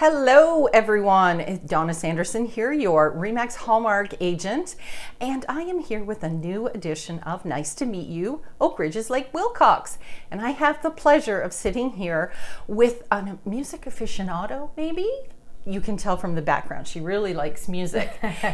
Hello everyone, it's Dahna Sanderson here, your RE/MAX Hallmark agent, and I am here with a new edition of Nice to Meet You, Ridges Lake Wilcox. And I have the pleasure of sitting here with a music aficionado, maybe? You can tell from the background, she really likes music.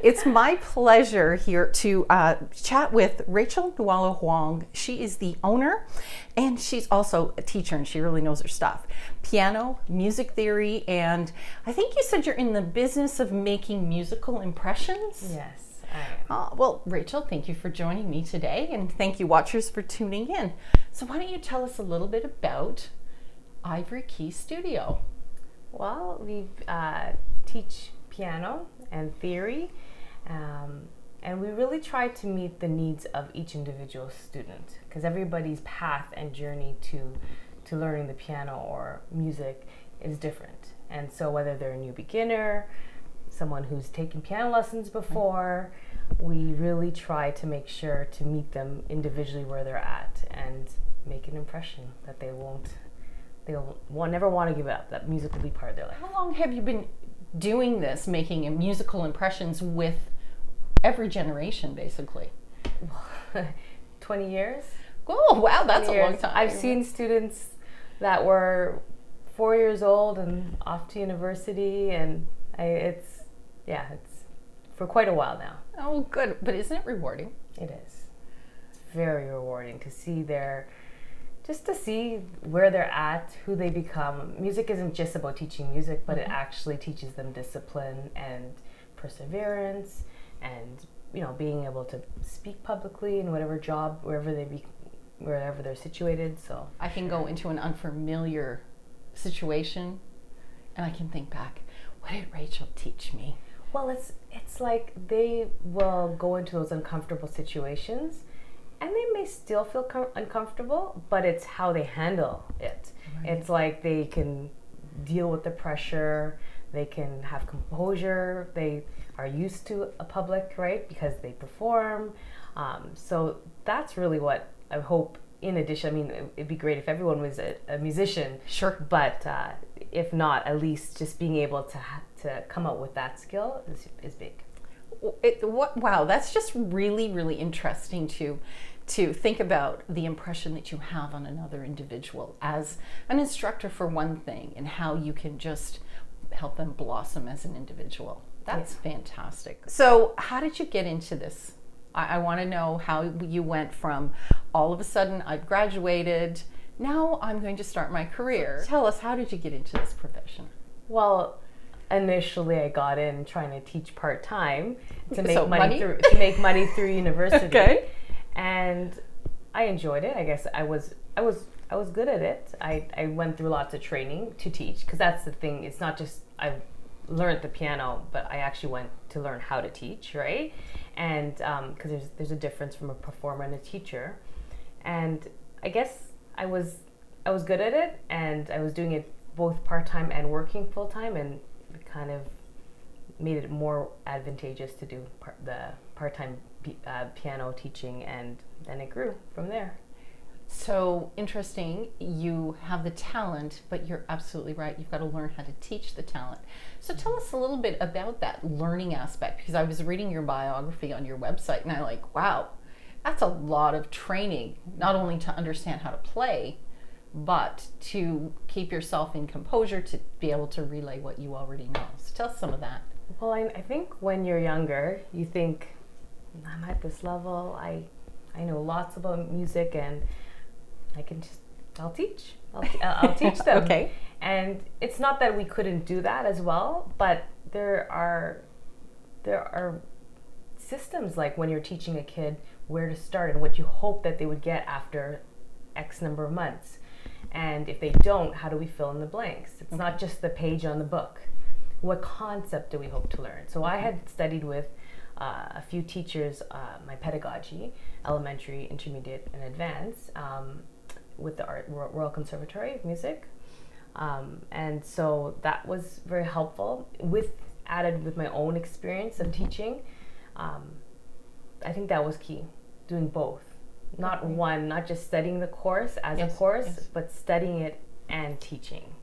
It's my pleasure here to chat with Rachel Newallo-Huang. She is the owner and she's also a teacher and she really knows her stuff. Piano, music theory, and I think you said you're in the business of making musical impressions? Yes, I am. Well, Rachel, thank you for joining me today and thank you watchers for tuning in. So why don't you tell us a little bit about Ivory Keys Studio? Well, we teach piano and theory, and we really try to meet the needs of each individual student because everybody's path and journey to learning the piano or music is different. And so whether they're a new beginner, someone who's taken piano lessons before, we really try to make sure to meet them individually where they're at and make an impression that they'll never want to give up, that music will be part of their life. How long have you been doing this, making musical impressions with every generation, basically? 20 years. Oh, wow, that's a long time. I've seen students that were 4 years old and off to university, and it's for quite a while now. Oh, good. But isn't it rewarding? It is. It's very rewarding to see just to see where they're at, who they become. Music isn't just about teaching music, but it actually teaches them discipline and perseverance and, being able to speak publicly in whatever job, wherever they're situated. So I can go into an unfamiliar situation and I can think back, what did Rachel teach me? Well, it's like they will go into those uncomfortable situations and they may still feel uncomfortable, but it's how they handle it. Right. It's like they can deal with the pressure, they can have composure, they are used to a public, right, because they perform. So that's really what I hope. In addition, it'd be great if everyone was a musician. Sure. But if not, at least just being able to come up with that skill is big. Wow, that's just really, really interesting to think about the impression that you have on another individual as an instructor for one thing and how you can just help them blossom as an individual. That's fantastic. So how did you get into this? I want to know how you went from all of a sudden I've graduated, now I'm going to start my career. Tell us, how did you get into this profession? Well, initially I got in trying to teach part-time to make money through university. Okay. And I enjoyed it. I guess I was good at it. I went through lots of training to teach because that's the thing. It's not just I learned the piano, but I actually went to learn how to teach, right? And because there's a difference from a performer and a teacher. And I guess I was good at it, and I was doing it both part-time and working full-time, and it kind of made it more advantageous to do the part-time piano teaching, and then it grew from there. So interesting, you have the talent, but you're absolutely right, you've got to learn how to teach the talent. So tell us a little bit about that learning aspect, because I was reading your biography on your website and I'm like, wow, that's a lot of training, not only to understand how to play, but to keep yourself in composure, to be able to relay what you already know. So tell us some of that. Well, I think when you're younger, you think, I'm at this level, I know lots about music and I'll teach. I'll teach them. Okay. And it's not that we couldn't do that as well, but there are systems like when you're teaching a kid where to start and what you hope that they would get after X number of months. And if they don't, how do we fill in the blanks? It's not just the page on the book. What concept do we hope to learn? So I had studied with a few teachers, my pedagogy, elementary, intermediate, and advanced, with the Royal Conservatory of Music. And so that was very helpful, added with my own experience of teaching. I think that was key, doing both. Not just studying the course as a course, but studying it and teaching.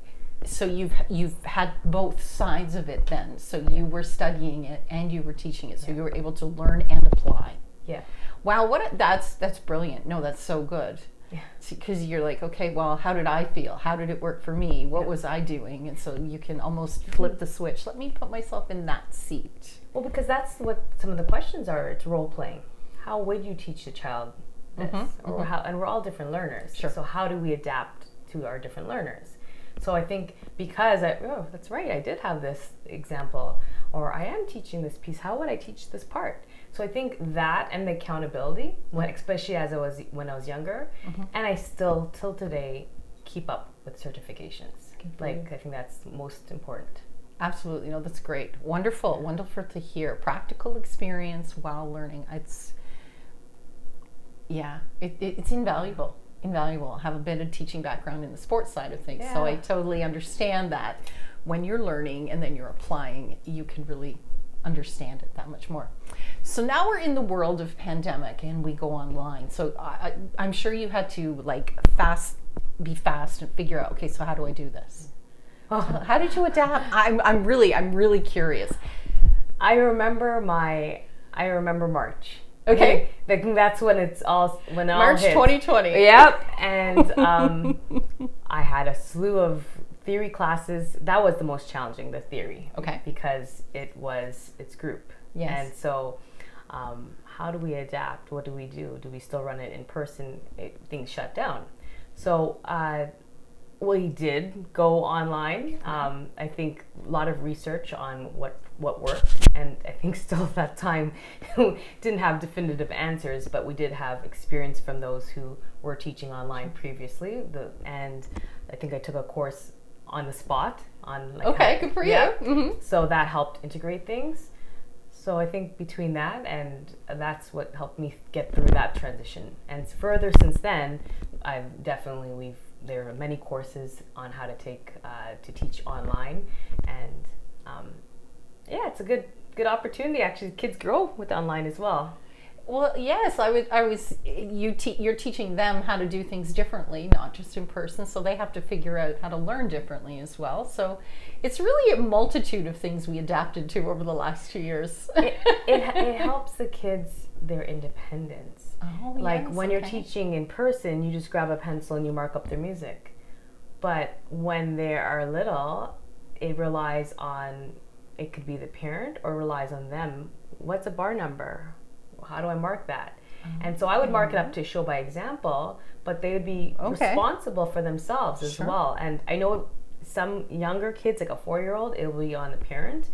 So you've had both sides of it then. So you were studying it and you were teaching it. So you were able to learn and apply. Yeah. Wow, that's brilliant. No, that's so good. Yeah. Because you're like, okay, well, how did I feel? How did it work for me? What was I doing? And so you can almost flip the switch. Let me put myself in that seat. Well, because that's what some of the questions are. It's role playing. How would you teach a child this? Or how? And we're all different learners. Sure. So how do we adapt to our different learners? So I think because that's right, I did have this example, or I am teaching this piece. How would I teach this part? So I think that and the accountability, especially when I was younger, and I still till today keep up with certifications. I think that's most important. Absolutely, no, that's great, wonderful to hear. Practical experience while learning. It's invaluable. I have a bit of teaching background in the sports side of things, so I totally understand that when you're learning and then you're applying, you can really understand it that much more. So now we're in the world of pandemic and we go online. So I'm sure you had to be fast and figure out, okay, so how do I do this? How did you adapt? I'm really curious. I remember March. Okay. I think that's when March 2020. Yep. And I had a slew of theory classes. That was the most challenging, the theory. Okay. Because it's group. Yes. And so how do we adapt? What do we do? Do we still run it in person? Things shut down. So we did go online. I think a lot of research on what worked, and I think still at that time didn't have definitive answers, but we did have experience from those who were teaching online previously. And I think I took a course on the spot on good for you. Yeah. So that helped integrate things. So I think between that and that's what helped me get through that transition. And further since then, there are many courses on how to teach online, and it's a good opportunity. Actually, kids grow with online as well. Well, yes, you're teaching them how to do things differently, not just in person, so they have to figure out how to learn differently as well. So it's really a multitude of things we adapted to over the last 2 years. It helps the kids their independence. Oh, When you're teaching in person, you just grab a pencil and you mark up their music. But when they are little, it could be the parent or relies on them. What's a bar number? How do I mark that? And so I would mark it up to show by example, but they would be responsible for themselves as well. And I know some younger kids, like a 4-year-old, it will be on the parent.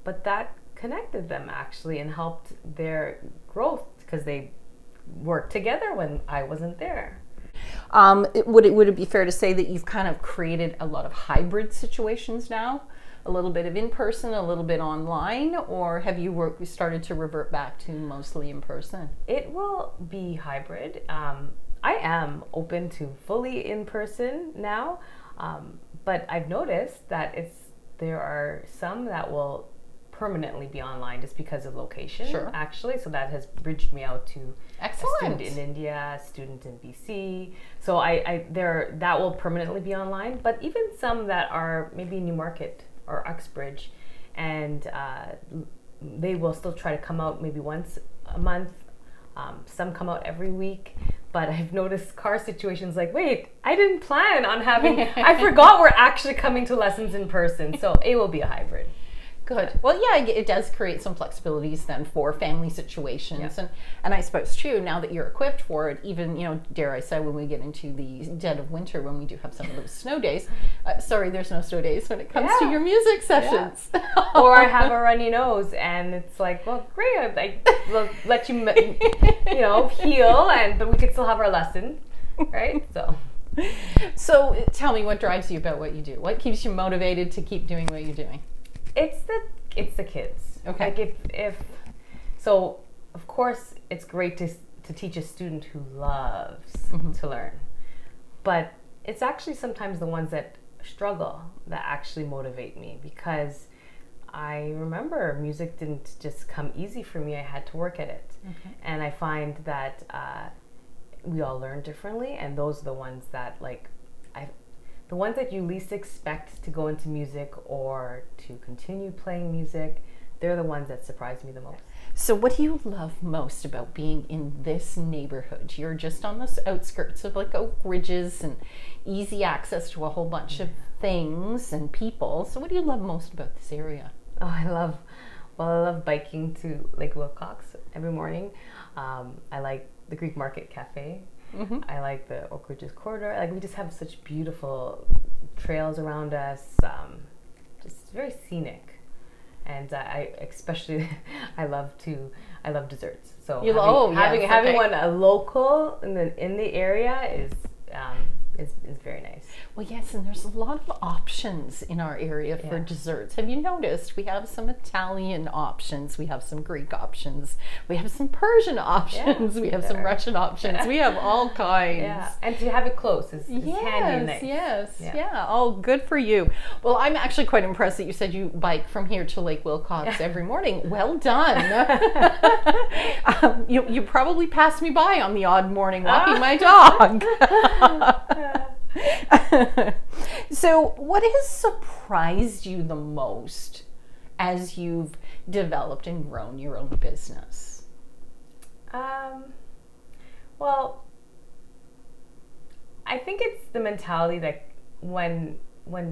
But that connected them actually and helped their growth because they worked together when I wasn't there. Would it be fair to say that you've kind of created a lot of hybrid situations now? A little bit of in person, a little bit online, or have you started to revert back to mostly in person? It will be hybrid. I am open to fully in person now, but I've noticed that there are some that will permanently be online just because of location. Sure. Actually, so that has bridged me out to Excellent. A student in India, a student in BC. So that will permanently be online, but even some that are maybe Newmarket or Uxbridge, and they will still try to come out maybe once a month. Some come out every week, but I've noticed car situations like, wait, I didn't plan on I forgot we're actually coming to lessons in person, so it will be a hybrid. Good. Well, yeah, it does create some flexibilities then for family situations. Yeah. And I suppose, too, now that you're equipped for it, even, dare I say, when we get into the dead of winter, when we do have some of those snow days, sorry, there's no snow days when it comes to your music sessions. Yeah. Or I have a runny nose, and it's like, well, great, we'll let you, heal, but we could still have our lesson, right? So tell me, what drives you about what you do? What keeps you motivated to keep doing what you're doing? It's the kids. Okay. So of course it's great to teach a student who loves to learn, but it's actually sometimes the ones that struggle that actually motivate me, because I remember music didn't just come easy for me. I had to work at it. Okay. And I find that we all learn differently, and those are the ones that the ones that you least expect to go into music or to continue playing music, they're the ones that surprise me the most. So what do you love most about being in this neighborhood? You're just on the outskirts of like Oak Ridges and easy access to a whole bunch of things and people. So what do you love most about this area? Oh, I love biking to Lake Wilcox every morning. I like the Greek Market Cafe. Mm-hmm. I like the Oak Ridges corridor. Like, we just have such beautiful trails around us. Just very scenic. And I love desserts. So having one a local in the area is very nice. Well, yes, and there's a lot of options in our area for desserts. Have you noticed? We have some Italian options, we have some Greek options, we have some Persian options, we have some Russian options. We have all kinds. Yeah, and to have it close is handy and nice. Yes, all good for you. Well, I'm actually quite impressed that you said you bike from here to Lake Wilcox every morning. Well done. You probably passed me by on the odd morning walking my dog. So what has surprised you the most as you've developed and grown your own business? Well, I think it's the mentality that when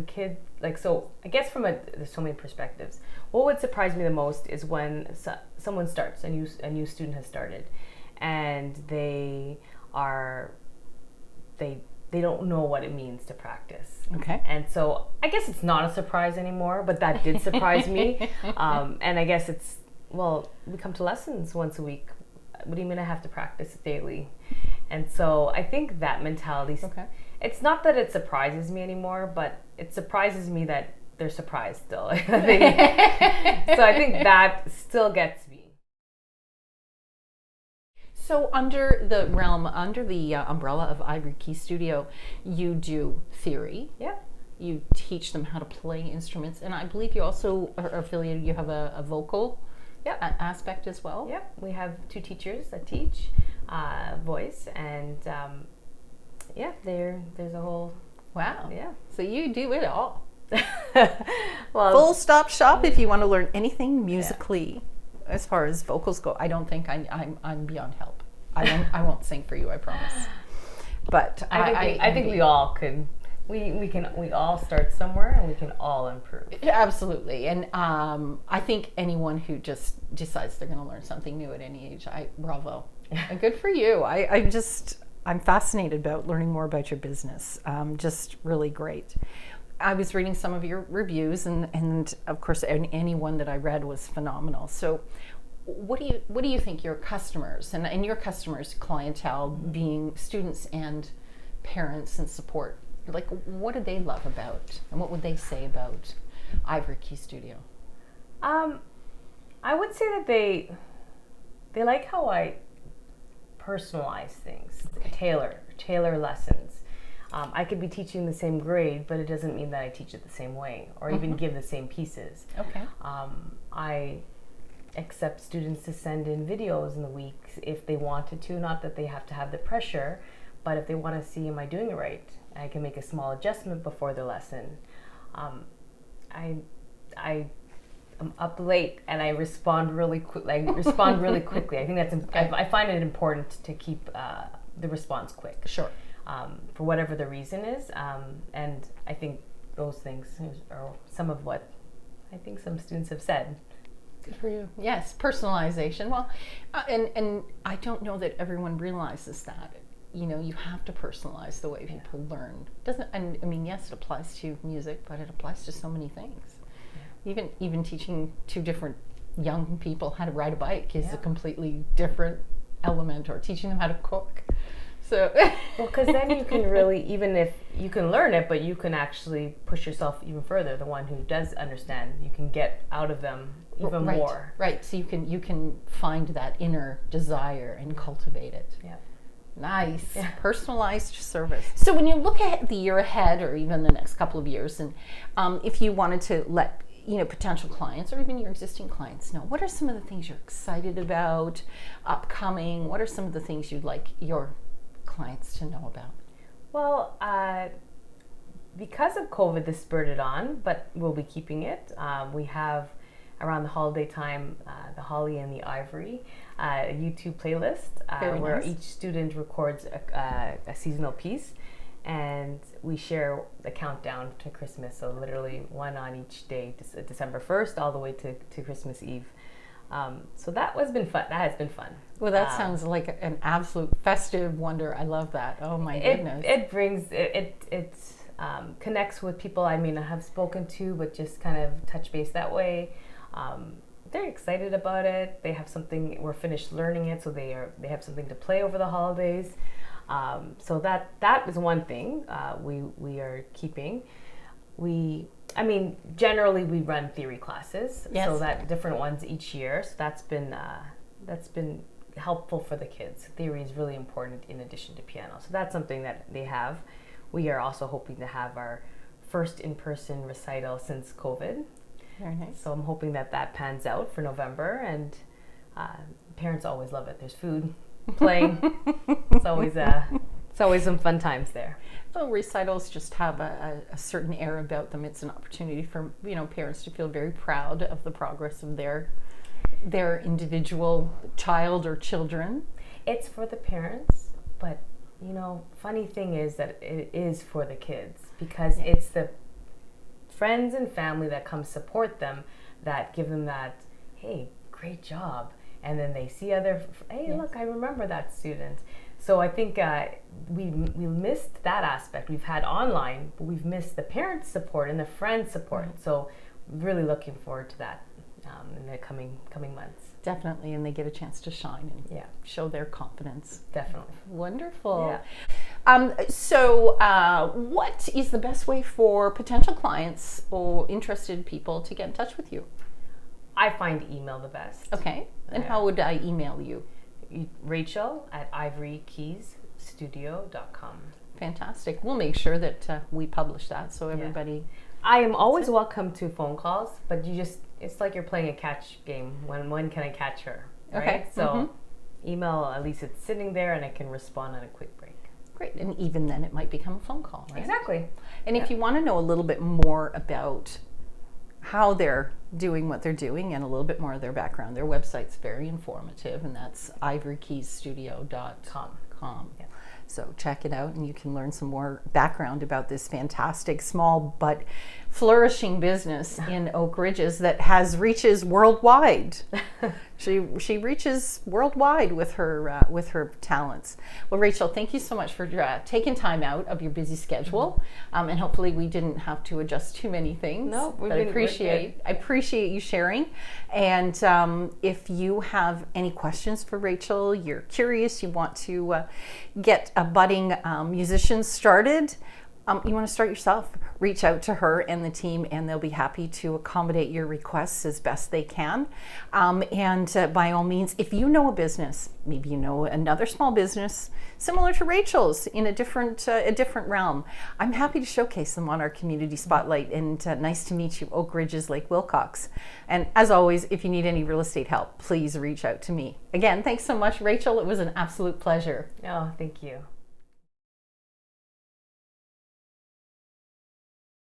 kids, like, so I guess there's so many perspectives. What would surprise me the most is when someone starts, a new student has started, and they don't know what it means to practice. Okay. And so I guess it's not a surprise anymore, but that did surprise me. And I guess we come to lessons once a week. What do you mean I have to practice daily? And so I think that mentality, it's not that it surprises me anymore, but it surprises me that they're surprised still. So I think that still gets me. So under the umbrella of Ivory Keys Studio, you do theory. Yeah. You teach them how to play instruments, and I believe you also are affiliated. You have a vocal aspect as well. Yeah. We have 2 teachers that teach voice, and there's a whole. Wow. Yeah. So you do it all. Well, full stop shop if you want to learn anything musically. As far as vocals go, I don't think I'm beyond help. I won't sing for you, I promise. But I think we all can. We all start somewhere, and we can all improve. Absolutely, and I think anyone who just decides they're going to learn something new at any age, bravo, good for you. I'm fascinated about learning more about your business. Just really great. I was reading some of your reviews, and of course, any one that I read was phenomenal. So, what do you think your customers and your customers' clientele, being students and parents and support, like, what do they love about, and what would they say about Ivory Keys Studio? I would say that they like how I personalize things, tailor lessons. I could be teaching the same grade, but it doesn't mean that I teach it the same way or even give the same pieces. Okay. I accept students to send in videos in the week if they wanted to, not that they have to have the pressure, but if they want to see, am I doing it right? I can make a small adjustment before the lesson. I am up late and I respond really quickly. I think that's I find it important to keep the response quick. Sure. For whatever the reason is, and I think those things are some of what I think some students have said. Good for you. Yes, personalization. Well, and I don't know that everyone realizes that. You have to personalize the way people learn. Yes, it applies to music, but it applies to so many things. Yeah. Even teaching 2 different young people how to ride a bike is a completely different element, or teaching them how to cook. So well, because then you can really, even if you can learn it, but you can actually push yourself even further. The one who does understand, you can get out of them even more. Right. So you can find that inner desire and cultivate it. Yeah. Nice. Yeah. Personalized service. So when you look at the year ahead, or even the next couple of years, and if you wanted to let potential clients or even your existing clients know, what are some of the things you're excited about upcoming? What are some of the things you'd like your clients to know about? Well, because of COVID, this spurred it on, but we'll be keeping it. We have around the holiday time, the Holly and the Ivory, a YouTube playlist where nice. each student records a seasonal piece, and we share the countdown to Christmas. So literally one on each day, December 1st all the way to Christmas Eve. So that has been fun. That has been fun. Well, that sounds like an absolute festive wonder. I love that. Oh my goodness. It brings it connects with people I have spoken to, but just kind of touch base that way. They're excited about it. They have something. We're finished learning it, so they have something to play over the holidays. So that is one thing we are keeping. Generally we run theory classes, yes. So that different ones each year. So that's been helpful for the kids. Theory is really important in addition to piano. So that's something that they have. We are also hoping to have our first in-person recital since COVID. Very nice. So I'm hoping that pans out for November, and parents always love it. There's food, playing. It's always some fun times there. Well, recitals just have a certain air about them. It's an opportunity for parents to feel very proud of the progress of their individual child or children. It's for the parents, but funny thing is that it is for the kids, because it's the friends and family that come support them that give them that, hey, great job, and then they see look, I remember that student. So I think we missed that aspect. We've had online, but we've missed the parents' support and the friends' support. Mm-hmm. So really looking forward to that in the coming months. Definitely, and they get a chance to shine and show their confidence. Definitely. Wonderful. Yeah. So what is the best way for potential clients or interested people to get in touch with you? I find email the best. Okay. And how would I email you? Rachel at ivorykeysstudio.com. Fantastic. We'll make sure that we publish that so everybody... I am always welcome to phone calls, but it's like you're playing a catch game. When can I catch her? Right? Okay. So email, at least it's sitting there and I can respond on a quick break. Great. And even then it might become a phone call, right? Exactly. And if you want to know a little bit more about how they're doing what they're doing and a little bit more of their background, their website's very informative, and that's ivorykeysstudio.com. Yeah. So check it out and you can learn some more background about this fantastic, small but flourishing business in Oak Ridges that has reaches worldwide. She reaches worldwide with her talents. Well, Rachel, thank you so much for taking time out of your busy schedule, and hopefully we didn't have to adjust too many things. No, but I appreciate you sharing. And if you have any questions for Rachel, you're curious, you want to get a budding musician started, you want to start yourself, reach out to her and the team, and they'll be happy to accommodate your requests as best they can. And by all means, if you know a business, maybe you know another small business similar to Rachel's in a different realm, I'm happy to showcase them on our community spotlight. And nice to meet you, Oak Ridges Lake Wilcox. And as always, if you need any real estate help, please reach out to me. Again, thanks so much, Rachel. It was an absolute pleasure. Oh, thank you.